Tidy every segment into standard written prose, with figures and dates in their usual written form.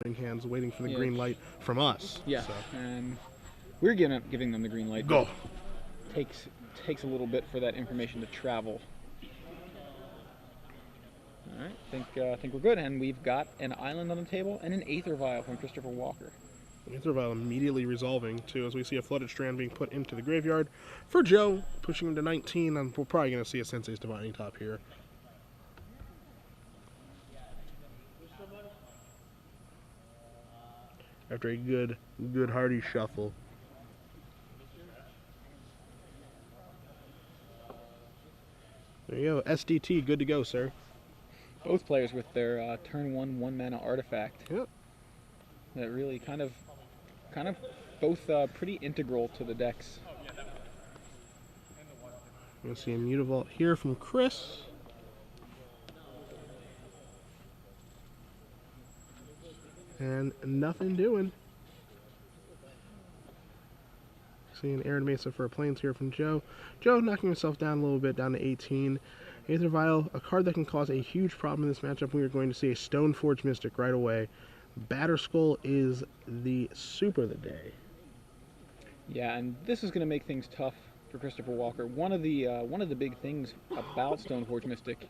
hands waiting for the green light from us. Yeah, so. and we're giving them the green light. Go. Takes a little bit for that information to travel. All right, I think we're good, and we've got an island on the table and an Aether Vial from Christopher Walker. The Aether Vial immediately resolving, too, as we see a Flooded Strand being put into the graveyard. For Joe, pushing him to 19, and we're probably going to see a Sensei's Divining Top here. After a good hearty shuffle. There you go, SDT, good to go, sir. Both players with their turn 1 mana artifact. Yep. That really kind of both pretty integral to the decks. We're going to see a Mutavault here from Chris. And nothing doing. Seeing Arid Mesa for a Planescape from Joe. Joe knocking himself down a little bit, down to 18. Aether Vial, a card that can cause a huge problem in this matchup. We are going to see a Stoneforge Mystic right away. Batterskull is the super of the day. Yeah, and this is going to make things tough for Christopher Walker. One of the big things about Stoneforge Mystic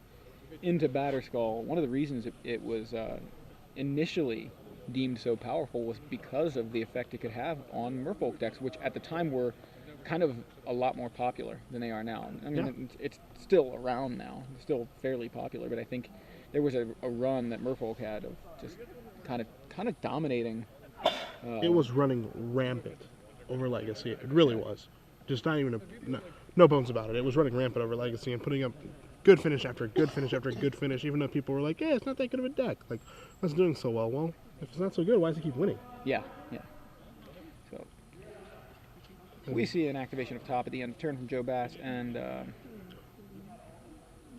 into Batterskull, one of the reasons it was initially deemed so powerful was because of the effect it could have on Merfolk decks, which at the time were kind of a lot more popular than they are now. I mean, it's still around now. It's still fairly popular, but I think there was a run that Merfolk had of just kind of dominating. It was running rampant over Legacy. It really was. Just not even no bones about it. It was running rampant over Legacy and putting up good finish after good finish after good finish, even though people were like, yeah, it's not that good of a deck. Like, that's doing so well. Well, if it's not so good, why does it keep winning? Yeah. So we see an activation up top at the end of turn from Joe Bass, and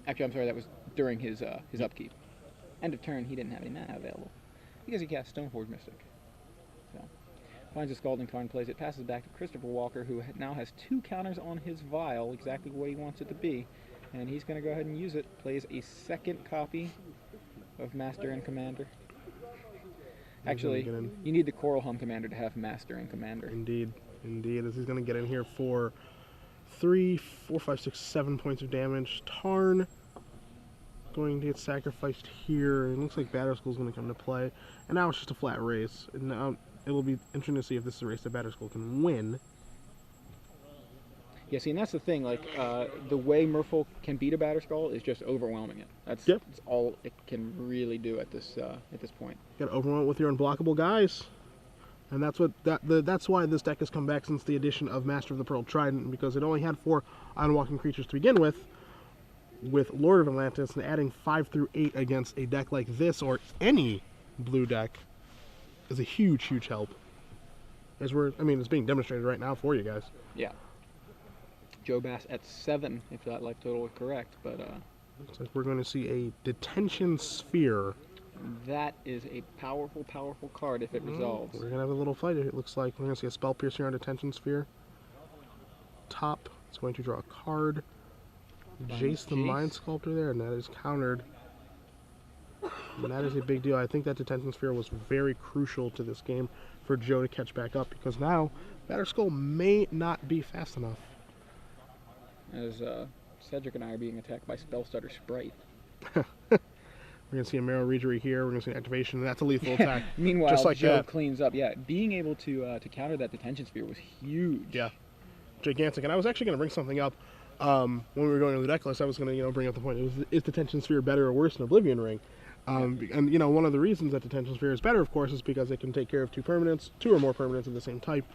actually, I'm sorry, that was during his upkeep. End of turn, he didn't have any mana available because he cast Stoneforge Mystic. So finds a Scalding Tarn, plays it, passes it back to Christopher Walker, who now has 2 counters on his Vial, exactly what he wants it to be, and he's going to go ahead and use it. Plays a second copy of Master and Commander. Actually, you need the Coral Hum Commander to have Master and Commander. Indeed. As he's going to get in here for 3, 4, 5, 6, 7 points of damage. Tarn going to get sacrificed here. It looks like Batterskull's going to come to play. And now it's just a flat race. And now it will be interesting to see if this is a race that Batterskull can win. Yeah, see, and that's the thing. Like, the way Merfolk can beat a Batterskull is just overwhelming it. That's all it can really do at this point. You got to overwhelm it with your unblockable guys. And that's why this deck has come back since the addition of Master of the Pearl Trident, because it only had 4 unwalking creatures to begin with Lord of Atlantis, and adding 5 through 8 against a deck like this or any blue deck is a huge help. It's being demonstrated right now for you guys. Yeah. Joe Bass at 7, if that life total is correct, but looks like we're going to see a Detention Sphere. That is a powerful card if it resolves. We're going to have a little fight. It looks like we're going to see a Spell Piercer on Detention Sphere. Top, it's going to draw a card. Jace the Mind Sculptor there, and that is countered. And that is a big deal. I think that Detention Sphere was very crucial to this game for Joe to catch back up, because now Batterskull may not be fast enough. As Cedric and I are being attacked by Spellstutter Sprite. We're going to see a Marrow Readery here. We're going to see an activation, and that's a lethal attack. Meanwhile, just like Joe that. Cleans up. Yeah, being able to counter that Detention Sphere was huge. Yeah, gigantic. And I was actually going to bring something up when we were going to the deck list. I was going to bring up the point. Is Detention Sphere better or worse than Oblivion Ring? And one of the reasons that Detention Sphere is better, of course, is because it can take care of 2 or more permanents of the same type,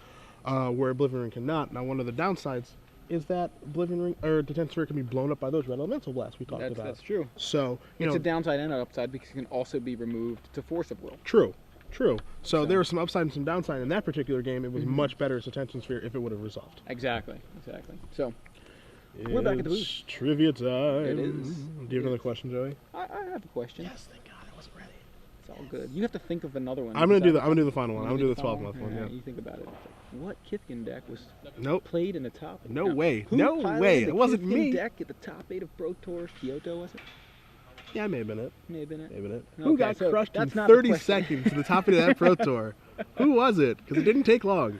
where Oblivion Ring cannot. Now, one of the downsides is that Oblivion Ring or Detention Sphere can be blown up by those red elemental blasts we talked about. That's true. So it's a downside and an upside because it can also be removed to Force of Will. True. So there was some upside and some downside in that particular game. It was much better as Detention Sphere if it would have resolved. Exactly. So we're back at the booth. Trivia time. It is. Do you have another question, Joey? I have a question. Yes, thank God I wasn't ready. It's all good. You have to think of another one. I'm gonna do the final one. I'm gonna do the 12-month one. Yeah. You think about it. What Kithkin deck was Nope. played in the top? No way. Who No way. piloted It wasn't Kithkin me. Deck at the top 8 of Pro Tour Kyoto, was it? Yeah, it may have been it. May have been it. May have been it. Okay, Who got so crushed in that's not the 30 question. seconds to the top of that Pro Tour? Who was it? Because it didn't take long.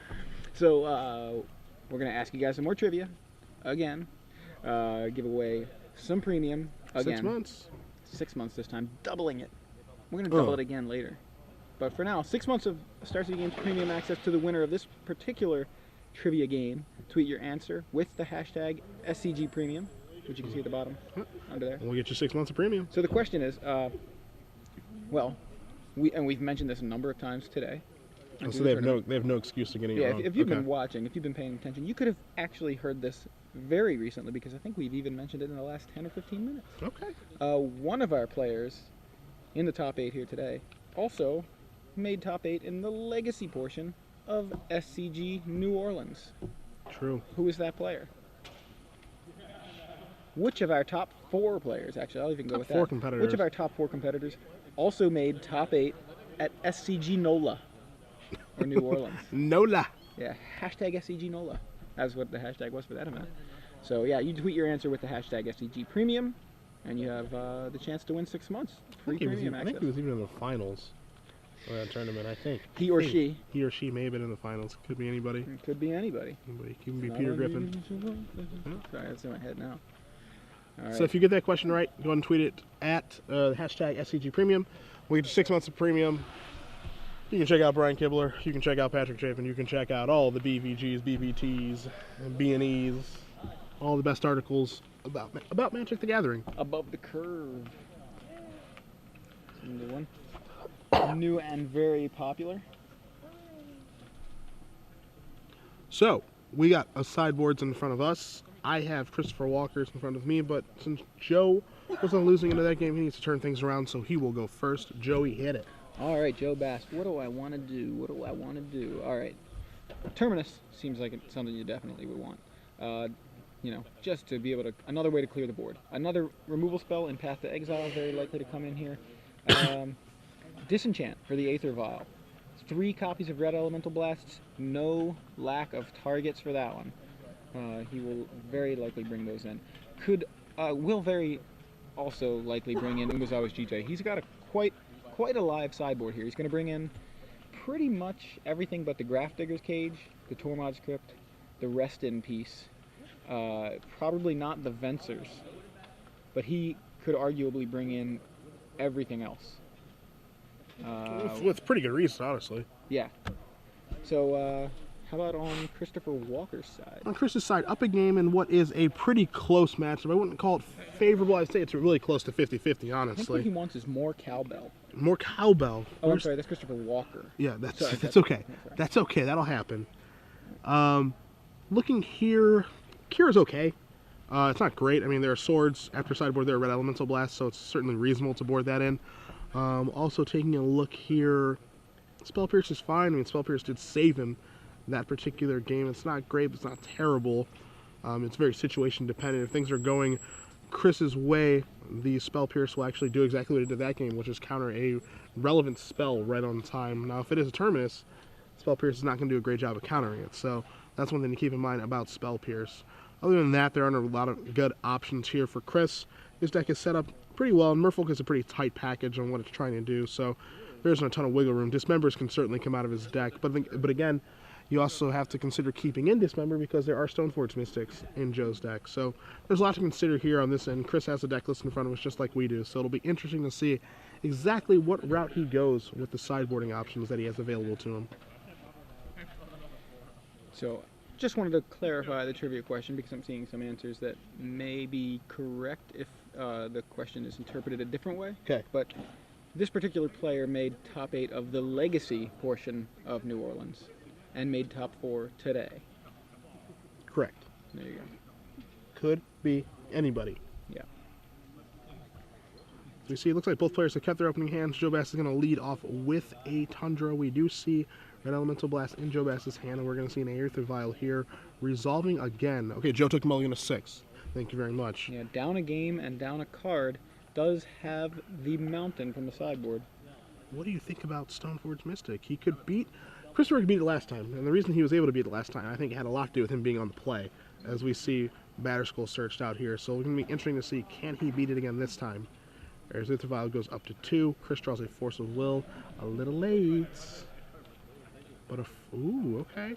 So we're gonna ask you guys some more trivia, again. Give away some premium again. 6 months. 6 months this time, doubling it. We're gonna double it again later. But for now, 6 months of Star City Games premium access to the winner of this particular trivia game. Tweet your answer with the hashtag SCG Premium, which you can see at the bottom under there. We'll get you 6 months of premium. So the question is, well, we've mentioned this a number of times today. Oh, so they have no excuse to getting it wrong. If you've been watching, if you've been paying attention, you could have actually heard this very recently because I think we've even mentioned it in the last 10 or 15 minutes. Okay. One of our players in the top 8 here today also made top 8 in the legacy portion of SCG New Orleans. True. Who is that player? Which of our top 4 players, actually, I'll even go with that. 4 competitors. Which of our top 4 competitors also made top 8 at SCG NOLA, or New Orleans? NOLA. Yeah, hashtag SCG NOLA. That's what the hashtag was for that event. So yeah, you tweet your answer with the hashtag SCG Premium, and you have the chance to win 6 months. Free premium access. I think he was even in the finals of that tournament, I think. He or she. He or she may have been in the finals. Could be anybody. It could be anybody. Anybody. It can be Peter Griffin. Sorry, that's in my head now. All right. So if you get that question right, go ahead and tweet it at hashtag SCG Premium. We'll get you 6 months of premium. You can check out Brian Kibler. You can check out Patrick Chapin. You can check out all the BVGs, BBTs, B&Es, all the best articles about Magic the Gathering. Above the curve. New one. New and very popular. So, we got a sideboards in front of us. I have Christopher Walker's in front of me, but since Joe wasn't losing into that game, he needs to turn things around, so he will go first. Joey, hit it. All right, Joe Bass, what do I want to do? What do I want to do? All right. Terminus seems like it's something you definitely would want. You know, just to be able to, another way to clear the board. Another removal spell in Path to Exile is very likely to come in here. Disenchant for the Aether Vial. 3 copies of Red Elemental Blasts, no lack of targets for that one. He will very likely bring those in. Will very also likely bring in Umezawa's GJ. He's got a quite a live sideboard here. He's going to bring in pretty much everything but the Grafdigger's Cage, the Tormod's Crypt, the Rest in Peace. Probably not the Vencers, but he could arguably bring in everything else. With pretty good reason, honestly. Yeah. So, how about on Christopher Walker's side? On Chris's side, up a game in what is a pretty close matchup. I wouldn't call it favorable. I'd say it's really close to 50-50, honestly. I think what he wants is more cowbell. More cowbell. Oh, I'm sorry, that's Christopher Walker. Yeah, that's okay. Sorry. That's okay. That'll happen. Looking here, Kira's okay. It's not great. I mean, there are swords after sideboard. There are Red Elemental Blasts, so it's certainly reasonable to board that in. Also taking a look here, Spell Pierce is fine. I mean, Spell Pierce did save him that particular game. It's not great, but it's not terrible. It's very situation dependent. If things are going Chris's way, the Spell Pierce will actually do exactly what it did that game, which is counter a relevant spell right on time. Now, if it is a Terminus, Spell Pierce is not going to do a great job of countering it. So that's one thing to keep in mind about Spell Pierce. Other than that, there aren't a lot of good options here for Chris. His deck is set up pretty well, and Merfolk is a pretty tight package on what it's trying to do, so there isn't a ton of wiggle room. Dismembers can certainly come out of his deck, but again, you also have to consider keeping in Dismember because there are Stoneforge Mystics in Joe's deck. So there's a lot to consider here on this end. Chris has a deck list in front of us just like we do, so it'll be interesting to see exactly what route he goes with the sideboarding options that he has available to him. So just wanted to clarify the trivia question because I'm seeing some answers that may be correct if the question is interpreted a different way. Okay. But this particular player made top 8 of the legacy portion of New Orleans and made top 4 today. Correct. There you go. Could be anybody. Yeah. So you see, it looks like both players have kept their opening hands. Joe Bass is going to lead off with a Tundra. We do see Red Elemental Blast in Joe Bass's hand, and we're going to see an Aether Vial here, resolving again. Okay, Joe took Mulligan to 6. Thank you very much. Yeah, down a game and down a card does have the Mountain from the sideboard. What do you think about Stoneforge Mystic? He could beat... Christopher could beat it last time, and the reason he was able to beat it last time, I think it had a lot to do with him being on the play, as we see Batterskull searched out here. So it's going to be interesting to see, can he beat it again this time? There's Aether Vial goes up to 2. Chris draws a Force of Will. A little late. But ooh, okay.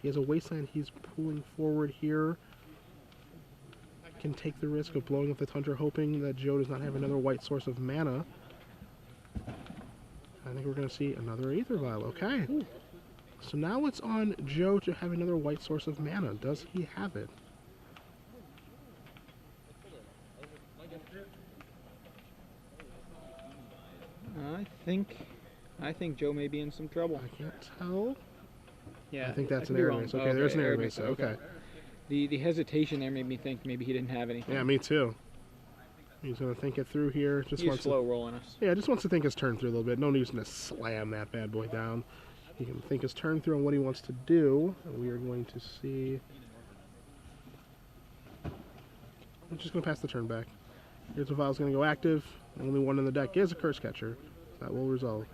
He has a Wasteland he's pulling forward here. Can take the risk of blowing up the Tundra, hoping that Joe does not have another white source of mana. I think we're going to see another Aether Vial. Okay. Ooh. So now it's on Joe to have another white source of mana. Does he have it? I think Joe may be in some trouble. I can't tell. Yeah, I think that's an air base. Okay, there's an air base. Okay. The hesitation there made me think maybe he didn't have anything. Yeah, me too. He's going to think it through here. He's slow rolling us. Yeah, just wants to think his turn through a little bit. No need to slam that bad boy down. He can think his turn through on what he wants to do. And we are going to see... I'm just going to pass the turn back. Here's Aether Vial's going to go active. Only one in the deck is a Curse Catcher. That will resolve.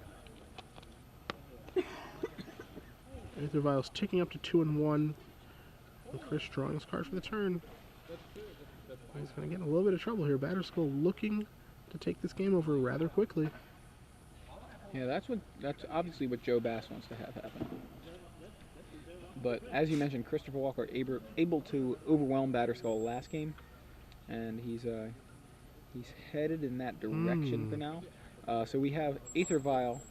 Aether Vial's ticking up to 2 and 1. And Chris drawing his card for the turn. He's going to get in a little bit of trouble here. Batterskull looking to take this game over rather quickly. Yeah, that's obviously what Joe Bass wants to have happen. But as you mentioned, Christopher Walker able to overwhelm Batterskull last game, and he's headed in that direction for now. So we have Aether Vial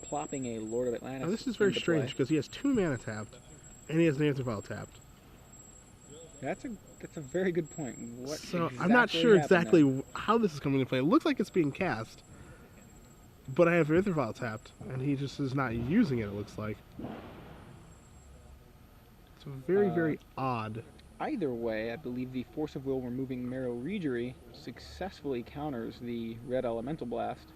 plopping a Lord of Atlantis. Now this is very strange because he has 2 mana tapped, and he has an Aether Vial tapped. That's a very good point. So exactly I'm not sure exactly how this is coming into play. It looks like it's being cast, but I have Aether Vial tapped, and he just is not using it. It looks like it's very odd. Either way, I believe the Force of Will removing Marrow Regery successfully counters the Red Elemental Blast,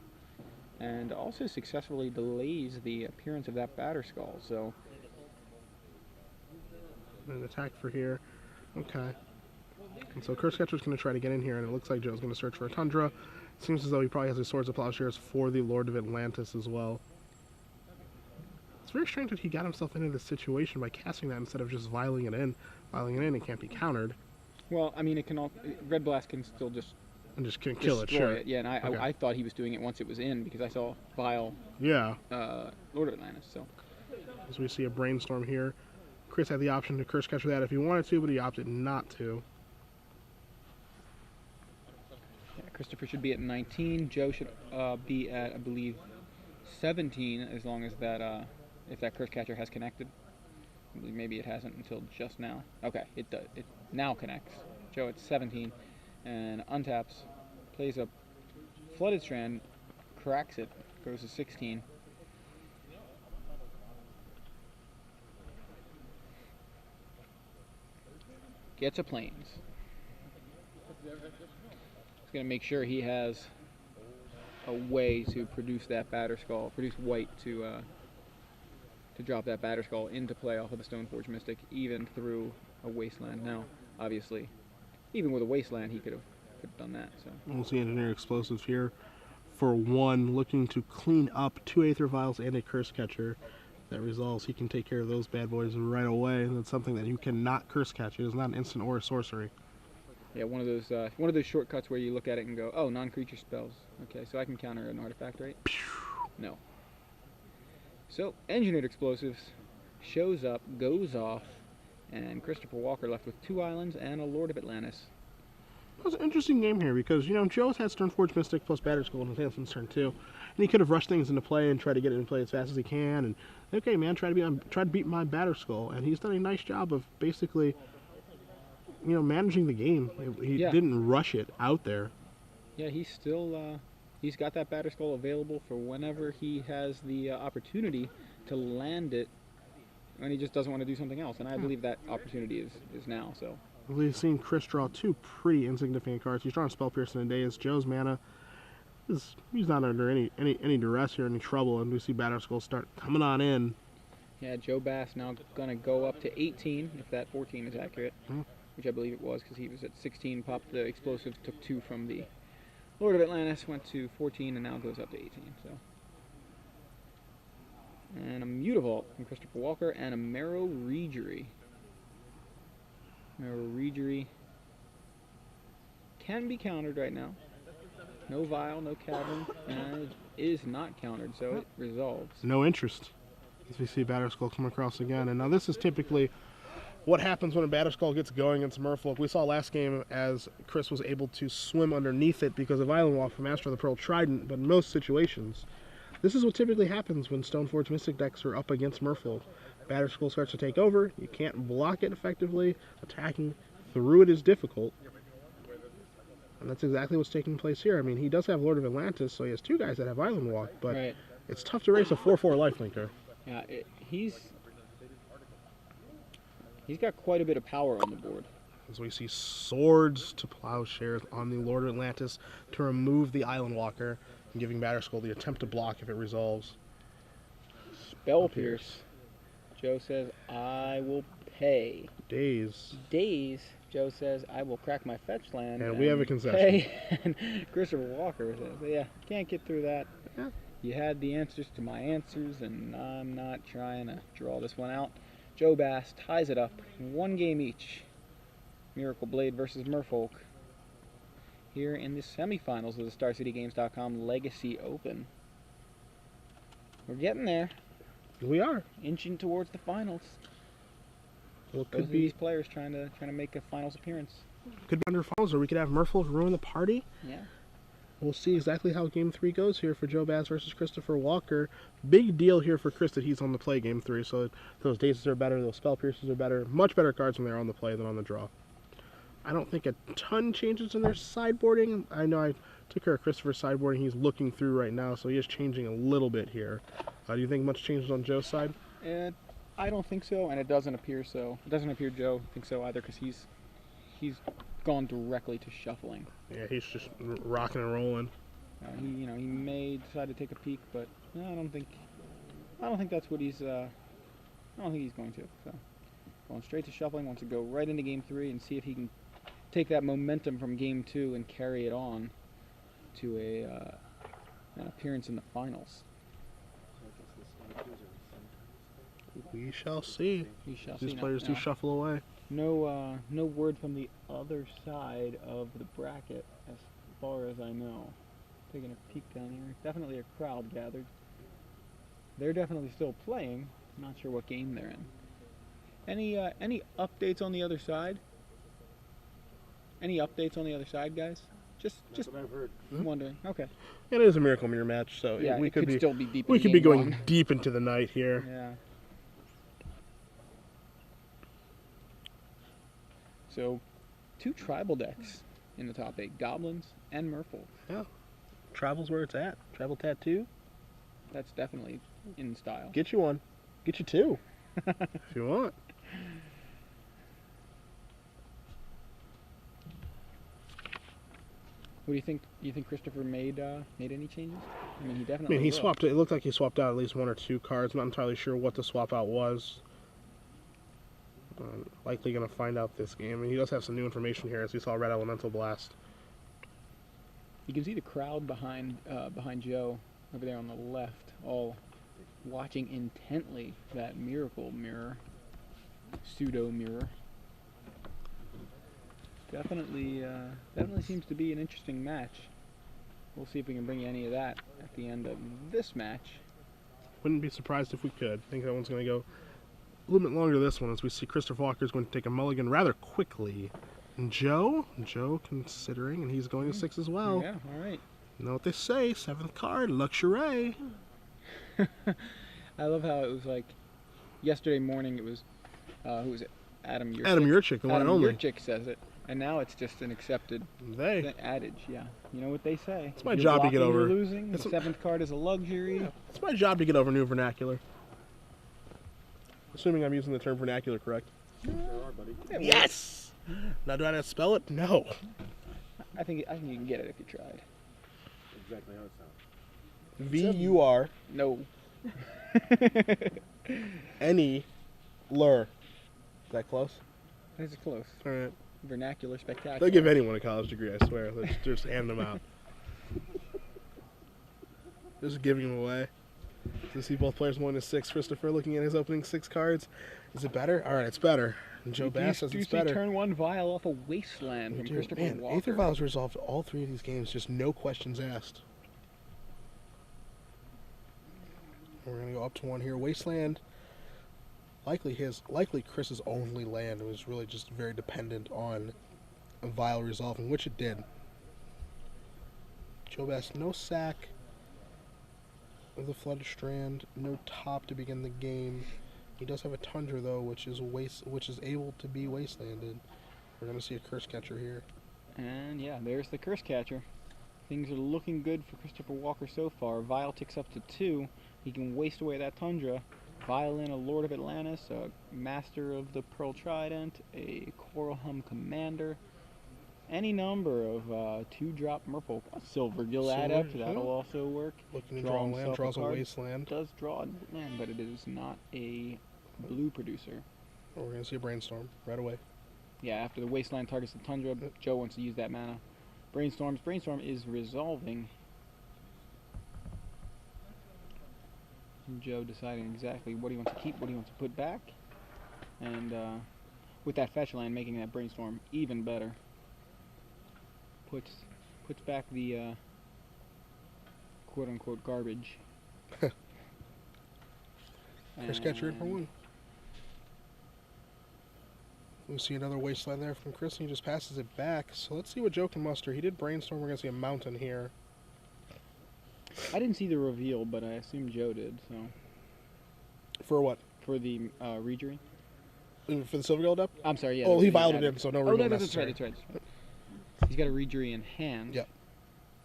and also successfully delays the appearance of that Batterskull. So an attack for here. Okay. And so Curse Catcher's going to try to get in here, and it looks like Joe's going to search for a Tundra. Seems as though he probably has his Swords of Plowshares for the Lord of Atlantis as well. It's very strange that he got himself into this situation by casting that instead of just vialing it in. Vialing it in, it can't be countered. Well, I mean, it can Red Blast can still just... And just can kill it, sure. It. Yeah, and I thought he was doing it once it was in because I saw Vial Lord of Atlantis, so... As we see a Brainstorm here. Chris had the option to Curse Catcher that if he wanted to, but he opted not to. Yeah, Christopher should be at 19. Joe should be at, I believe, 17, as long as that, if that Curse Catcher has connected. I believe maybe it hasn't until just now. Okay, it does. It now connects. Joe at 17, and untaps, plays a Flooded Strand, cracks it, goes to 16. Gets a Plains. He's going to make sure he has a way to produce that Batterskull, produce white to drop that Batterskull into play off of the Stoneforge Mystic, even through a Wasteland. Now, obviously, even with a Wasteland, he could have done that. So we'll see Engineer Explosives here for 1, looking to clean up 2 Aether Vials and a Curse Catcher. That resolves, he can take care of those bad boys right away, and that's something that you cannot Curse Catch. It is not an instant or a sorcery. Yeah, one of those shortcuts where you look at it and go, oh, non-creature spells. Okay, so I can counter an artifact, right? No. So, Engineered Explosives shows up, goes off, and Christopher Walker left with 2 islands and a Lord of Atlantis. It was an interesting game here because, you know, Joe's had Stoneforge Mystic plus Batterskull in his hand since turn 2. And he could have rushed things into play and tried to get it in play as fast as he can. And, okay, man, try to beat my Batterskull. And he's done a nice job of basically, you know, managing the game. He didn't rush it out there. Yeah, he's still, he's got that Batterskull available for whenever he has the opportunity to land it, and he just doesn't want to do something else. And I believe that opportunity is now, so. We've seen Chris draw 2 pretty insignificant cards. He's drawing Spell Pierce in a day. It's Joe's mana. He's not under any duress here, any trouble, and we see Batterskull start coming on in. Yeah, Joe Bass now going to go up to 18, if that 14 is accurate, which I believe it was, because he was at 16, popped the explosive, took 2 from the Lord of Atlantis, went to 14, and now goes up to 18. So, and a Mutavault from Christopher Walker, and a Marrow Regery. Marrow Regery can be countered right now. No vial, no cavern, and it is not countered, so it resolves. No interest. As we see Batterskull come across again. And now this is typically what happens when a Batterskull gets going against Merfolk. We saw last game as Chris was able to swim underneath it because of Island Walk from Master of the Pearl Trident, but in most situations, this is what typically happens when Stoneforge Mystic decks are up against Merfolk. Batterskull starts to take over, you can't block it effectively, attacking through it is difficult. And that's exactly what's taking place here. I mean, he does have Lord of Atlantis, so he has two guys that have Island Walk, but Right. it's tough to race a 4/4 lifelinker. Yeah, he's got quite a bit of power on the board. As we see Swords to Plowshares on the Lord of Atlantis to remove the Island Walker, and giving Batterskull the attempt to block if it resolves. Spell Pierce. Joe says, I will pay. Days. Days. Joe says, I will crack my fetch land. And we have a concession. Pay. And Christopher Walker says, yeah, can't get through that. Yeah. You had the answers to my answers, and I'm not trying to draw this one out. Joe Bass ties it up, 1 game each. Miracle Blade versus Merfolk. Here in the semifinals of the StarCityGames.com Legacy Open. We're getting there, We are. inching towards the finals. Well, it Those could are these be players trying to make a finals appearance. under finals, or we could have Merfolk ruin the party. Yeah. We'll see exactly how Game 3 goes here for Joe Bass versus Christopher Walker. Big deal here for Chris that he's on the play Game 3, so those Dazes are better, those Spell Pierces are better. Much better cards when they're on the play than on the draw. I don't think a ton changes in their sideboarding. I know I took care of Christopher's sideboarding. He's looking through right now, so he is changing a little bit here. Do you think much changes on Joe's side? I don't think so, and it doesn't appear so. It doesn't appear Joe thinks so either, because he's gone directly to shuffling. Yeah, he's just rocking and rolling. He may decide to take a peek, but I don't think that's what he's. I don't think he's going to. So going straight to shuffling, wants to go right into Game 3 and see if he can take that momentum from Game 2 and carry it on to an appearance in the finals. We shall see. We shall see. These players do shuffle away. No word from the other side of the bracket, as far as I know. Taking a peek down here, definitely a crowd gathered. They're definitely still playing. Not sure what game they're in. Any updates on the other side? Any updates on the other side, guys? Just what I've heard. wondering. Okay. It is a Miracle Mirror match, so Yeah, we it could be still be deep. we in could be game going one. deep into the night here. Yeah. So, 2 tribal decks in the top 8: Goblins and Merfolk. Yeah. Travel's where it's at. Travel Tattoo. That's definitely in style. Get you one. Get you 2. if you want. What do you think? You think Christopher made any changes? I mean, he definitely. He will. swapped. It looked like he swapped out at least 1 or 2 cards. I'm not entirely sure what the swap out was. Likely going to find out this game. And he does have some new information here, as we saw Red Elemental Blast. You can see the crowd behind Joe over there on the left, all watching intently that Miracle Mirror, pseudo mirror. Definitely seems to be an interesting match. We'll see if we can bring you any of that at the end of this match. Wouldn't be surprised if we could. I think that one's going to go a little bit longer this one, as we see Christopher Walker is going to take a mulligan rather quickly. And Joe considering, and he's going to 6 as well. Yeah, all right. You know what they say, 7th card, luxury. I love how it was like yesterday morning. It was who was it? Adam Yurchik. Adam Yurchik, the one and only. Yurchik says it, and now it's just an accepted adage. Yeah, you know what they say. It's my job to get over. You're losing. The 7th card is a luxury. Yeah, it's my job to get over new vernacular. Assuming I'm using the term vernacular correct. Sure are, buddy. Yes. Now do I know how to spell it? No. I think you can get it if you tried. Exactly how it sounds. V-U-R. No. Any lure. Is that close? That's close. All right. Vernacular spectacular. They'll give anyone a college degree, I swear. Let's just hand them out. Just giving them away. To see both players 1 to 6. Christopher looking at his opening 6 cards. Is it better? All right, it's better. And Joe Bass says it's better. Turn 1 Vial off a Wasteland from Christopher Man, Walker. Aether Vial's resolved all 3 of these games, just no questions asked. We're gonna go up to 1 here. Wasteland, likely Chris's only land. It was really just very dependent on a Vial resolving, which it did. Joe Bass, no sack of the Flooded Strand, no top to begin the game. He does have a Tundra though, which is able to be wastelanded. We're gonna see a Curse Catcher here. And yeah, there's the Curse Catcher. Things are looking good for Christopher Walker so far. Vial ticks up to 2. He can waste away that Tundra. Vial in a Lord of Atlantis, a Master of the Pearl Trident, a Coral Hum Commander, any number of 2-drop Merfolk. A Silver Gill Adept, that'll also work. Looking to draw a land, draws a wasteland. Does draw a land, but it is not a blue producer. We're going to see a Brainstorm right away. Yeah, after the wasteland targets the Tundra, Joe wants to use that mana. Brainstorm is resolving. Joe deciding exactly what he wants to keep, what he wants to put back. And with that fetch land, making that Brainstorm even better. Puts back the quote-unquote garbage. Curse Catcher in for 1. We see another Wasteland there from Chris, and he just passes it back. So let's see what Joe can muster. He did Brainstorm. We're going to see a Mountain here. I didn't see the reveal, but I assume Joe did. So for what? For the Reejerey? For the Silver Gill Adept? I'm sorry, yeah. Oh, he vialed it in, so no reveal necessary. That's right. He's got a Reejerey in hand. Yep.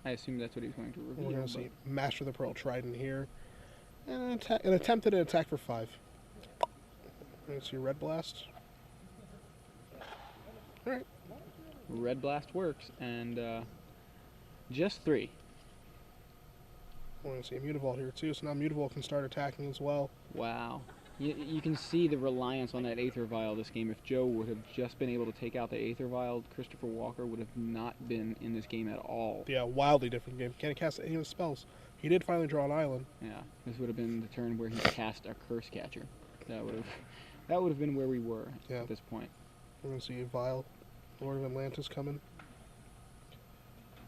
I assume that's what he was going to reveal. We're going to see Master of the Pearl Trident here. And an attempted attack for 5. We're going to see Red Blast. Alright. Red Blast works, and just 3. We're going to see a Mutavault here too, so now Mutavault can start attacking as well. Wow. You can see the reliance on that Aether Vial this game. If Joe would have just been able to take out the Aether Vial, Christopher Walker would have not been in this game at all. Yeah, wildly different game. Can't cast any of his spells. He did finally draw an island. Yeah, this would have been the turn where he cast a Curse Catcher. That would have been where we were at this point. We're going to see a Vial, Lord of Atlantis coming.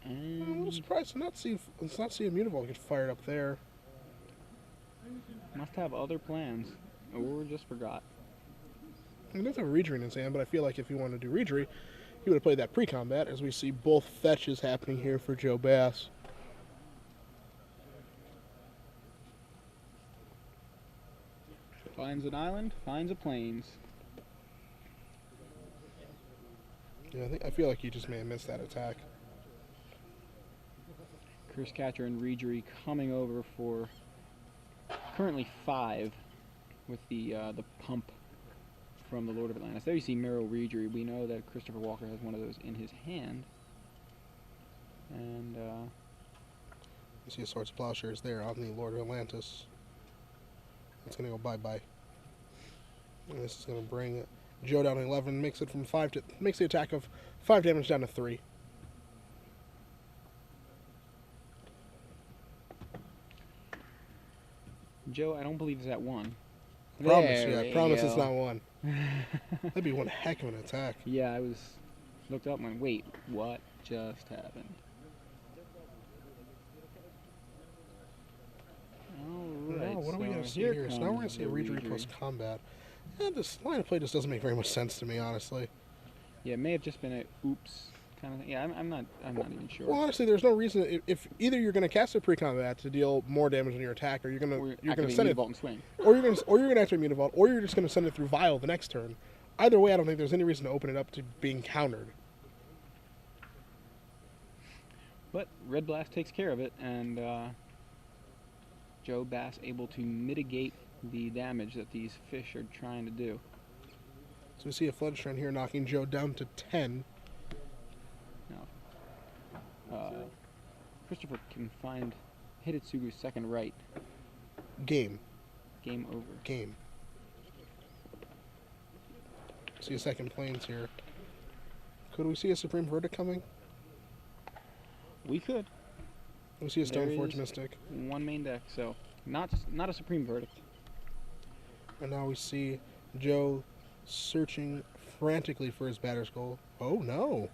And I'm a little surprised to not see a Mutavault get fired up there. Must have other plans, or just forgot. He does have a Reejerey in his hand, but I feel like if he wanted to do Reejerey, he would have played that pre-combat, as we see both fetches happening here for Joe Bass. Finds an island, finds a plains. Yeah, I feel like he just may have missed that attack. Curse Catcher and Reejerey coming over for currently 5 with the pump from the Lord of Atlantis. There you see Mero Reejerey. We know that Christopher Walker has one of those in his hand. And you see a Swords of Plowshares there on the Lord of Atlantis. It's going to go bye-bye. And this is going to bring Joe down to 11, makes it from 5 to makes the attack of 5 damage down to 3. Joe, I don't believe it's at 1. Promise it's not 1. That'd be one heck of an attack. Yeah, I looked up and went, wait, what just happened? Alright, what are we going to see here? So now we're going to see a Reejerey plus combat. And this line of play just doesn't make very much sense to me, honestly. Yeah, it may have just been a oops kind of thing. Yeah, I'm not even sure. Well, honestly, there's no reason if either you're going to cast a pre-combat to deal more damage on your attack, or you're going to send it, Mutavault and swing, or you're going to activate Mutavault, or you're just going to send it through Vial the next turn. Either way, I don't think there's any reason to open it up to being countered. But Red Blast takes care of it, and Joe Bass able to mitigate the damage that these fish are trying to do. So we see a Flood Strand here knocking Joe down to 10. Now, Christopher can find Hidetsugu's second right. Game over. Game. See a second Plains here. Could we see a Supreme Verdict coming? We could. We see a Stoneforge Mystic. One main deck, so Not a supreme verdict. And now we see Joe searching frantically for his batter's goal. Oh no!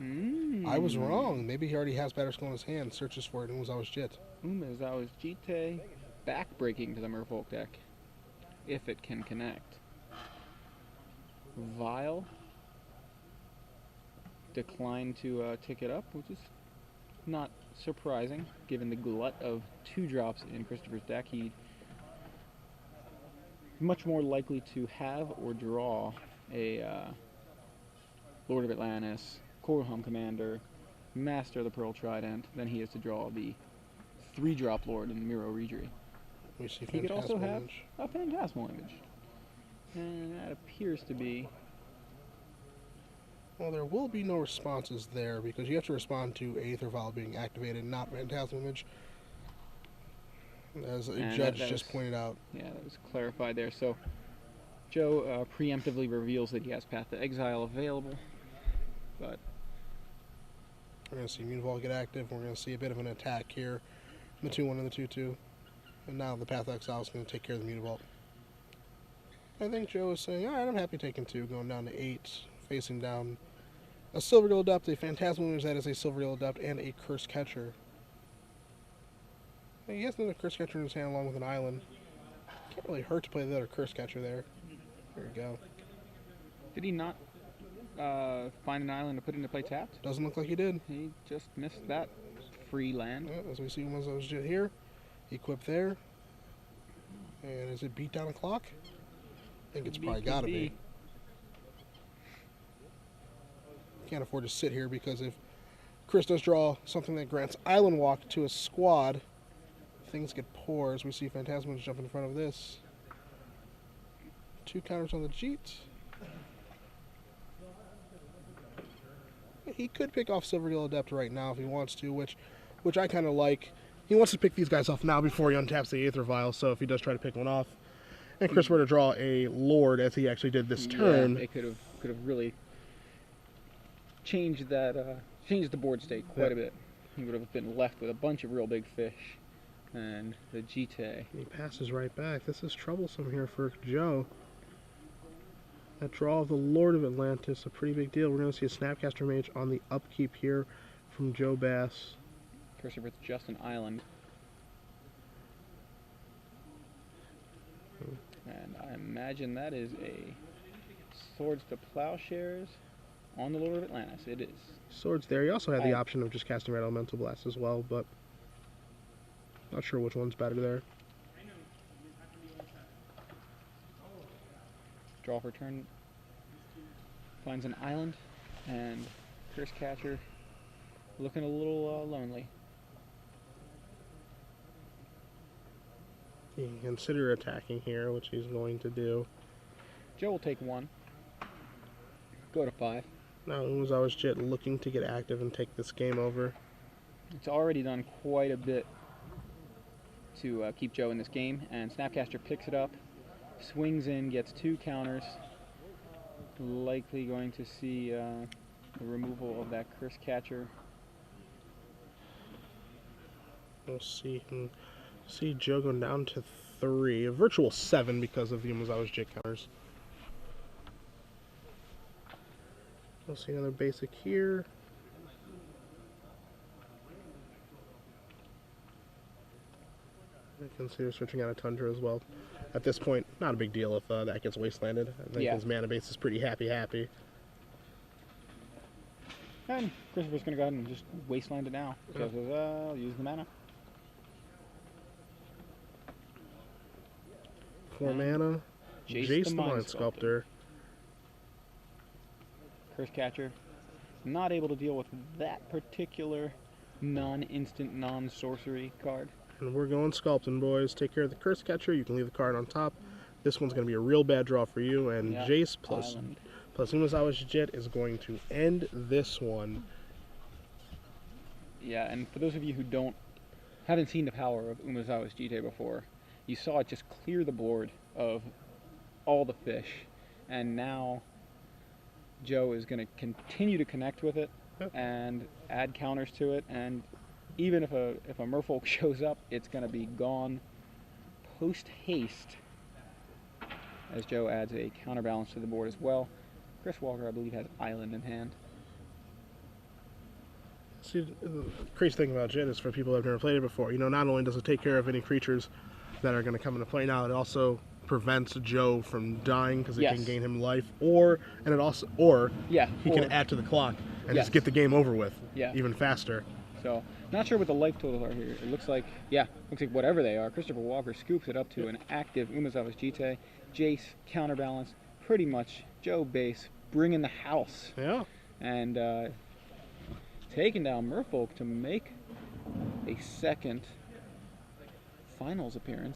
I was wrong. Maybe he already has batter's goal in his hand. Searches for it and was always jit. Umezawa's Jite backbreaking to the Merfolk deck. If it can connect. Vile declined to tick it up, which is not surprising given the glut of 2 drops in Christopher's deck. He'd much more likely to have or draw a Lord of Atlantis, Korham Commander, Master of the Pearl Trident than he is to draw the 3-drop Lord in Miro Regri. We see He could also have image. a Phantasmal Image. And that appears to be... Well, there will be no responses there because you have to respond to Aether Vial being activated, not Phantasmal Image. As a judge that just was, pointed out. Yeah, that was clarified there. So Joe preemptively reveals that he has Path to Exile available, but We're going to see Mutavault get active. We're going to see a bit of an attack here. The 2-1 and the 2-2. And now the Path to Exile is going to take care of the Mutavault. I think Joe is saying, alright, I'm happy taking 2, going down to 8, facing down a Silvergill Adept, a Phantasmal Image that is a Silvergill Adept, and a Curse Catcher. He has another Curse Catcher in his hand along with an island. Can't really hurt to play the other Curse Catcher there. There we go. did he not find an island to put into play tapped? Doesn't look like he did. He just missed that free land. Yeah, as we see Umezawa's Jit here. Equip there. And is it beat down a clock? I think it's probably got to be. Can't afford to sit here because if Chris does draw something that grants Island Walk to a squad, things get poor as we see Phantasmal jump in front of this. 2 counters on the Jeet. He could pick off Silvergill Adept right now if he wants to, which I kind of like. He wants to pick these guys off now before he untaps the Aether Vial, so if he does try to pick one off, and Chris were to draw a Lord as he actually did this turn, it could have really changed that changed the board state quite a bit. He would have been left with a bunch of real big fish, and the Jite. he passes right back. This is troublesome here for Joe. That draw of the Lord of Atlantis, a pretty big deal. We're going to see a Snapcaster Mage on the upkeep here from Joe Bass. Christopher's just an island. And I imagine that is a Swords to Plowshares on the Lord of Atlantis. It is. Swords there. You also had the option of just casting Red Elemental Blast as well, but not sure which one's better there. Draw for turn. Finds an island, and Curse Catcher looking a little lonely. You can consider attacking here, which he's going to do. Joe will take 1. Go to 5. Now Umezawa's Jit looking to get active and take this game over. It's already done quite a bit to keep Joe in this game, and Snapcaster picks it up, swings in, gets 2 counters. Likely going to see the removal of that Curse Catcher. We'll see. See Joe going down to 3, a virtual 7 because of the Umezawa's Jit counters. We'll see another basic here. I consider switching out a Tundra as well. At this point, not a big deal if that gets wastelanded. I think his mana base is pretty happy. And Christopher's going to go ahead and just wasteland it now. Because I'll use the mana. 4 mana. Jace the Mind Sculptor. Curse Catcher. Not able to deal with that particular non-instant, non-sorcery card. And we're going Sculpting, boys. Take care of the Curse Catcher. You can leave the card on top. This one's going to be a real bad draw for you. And Jace plus Umezawa's Jit is going to end this one. Yeah, and for those of you who haven't seen the power of Umezawa's Jite before, you saw it just clear the board of all the fish. And now Joe is going to continue to connect with it and add counters to it, and even if a merfolk shows up, it's going to be gone post haste as Joe adds a counterbalance to the board as well. Chris Walker, I believe, has Island in hand. See, the crazy thing about Jit is for people that have never played it before, you know, not only does it take care of any creatures that are going to come into play now, it also prevents Joe from dying because it Yes. can gain him life, or he can add to the clock and Yes. just get the game over with Yeah. even faster. So, not sure what the life totals are here. It looks like whatever they are, Christopher Walker scoops it up to an active Umezawa's Jite. Jace, counterbalance, pretty much Joe base, bringing the house. Yeah. And taking down Merfolk to make a second finals appearance.